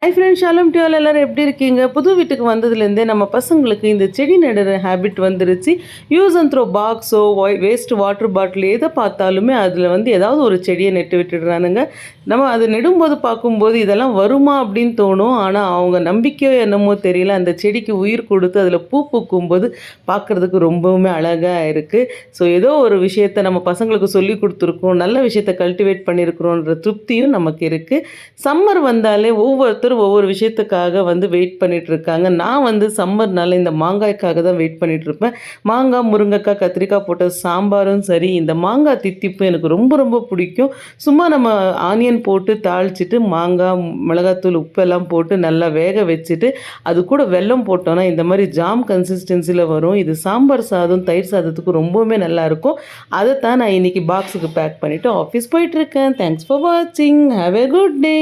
High friends, ஷாሎም to all. எல்லோரும் எப்படி இருக்கீங்க? புது வீட்டுக்கு வந்ததுலேருந்தே நம்ம பசங்களுக்கு இந்த செடி நடுற ஹேபிட் வந்துருச்சு. யூஸ் அண்ட் த்ரோ பாக்ஸோ வேஸ்ட் வாட்டர் பாட்டில் எதை பார்த்தாலுமே அதில் ஏதாவது ஒரு செடியை நட்டு விட்டுடுறானுங்க. நம்ம அது நெடும்போது பார்க்கும்போது இதெல்லாம் வருமா அப்படின்னு தோணும். ஆனால் அவங்க நம்பிக்கையோ என்னமோ தெரியல, அந்த செடிக்கு உயிர் கொடுத்து அதில் பூ பூக்கும்போது பார்க்குறதுக்கு ரொம்பவுமே அழகாக இருக்குது. ஸோ ஏதோ ஒரு விஷயத்தை நம்ம பசங்களுக்கு சொல்லி கொடுத்துருக்கோம், நல்ல விஷயத்தை கல்டிவேட் பண்ணியிருக்கிறோன்ற திருப்தியும் நமக்கு இருக்குது. சம்மர் வந்தாலே ஒவ்வொரு விஷயத்துக்காக வெயிட் பண்ணிகிட்ருக்காங்க. நான் சம்மர்னால இந்த மாங்காய்க்காக தான் வெயிட் பண்ணிகிட்ருப்பேன். மாங்காய், முருங்கைக்காய், கத்திரிக்காய் போட்ட சாம்பாரும் சரி, இந்த மாங்காய் தித்திப்பும் எனக்கு ரொம்ப ரொம்ப பிடிக்கும். சும்மா நம்ம ஆனியன் போட்டு தாளிச்சிட்டு மாங்காய், மிளகாத்தூள், உப்பெல்லாம் போட்டு நல்லா வேக வச்சுட்டு அது கூட வெல்லம் போட்டோன்னா இந்த மாதிரி ஜாம் கன்சிஸ்டன்சியில் வரும். இது சாம்பார் சாதம், தயிர் சாதத்துக்கு ரொம்பவுமே நல்லாயிருக்கும். அதை தான் நான் இன்றைக்கி பாக்ஸுக்கு பேக் பண்ணிவிட்டு ஆஃபீஸ் போயிட்டுருக்கேன். தேங்க்ஸ் ஃபார் வாட்சிங். Have a good day.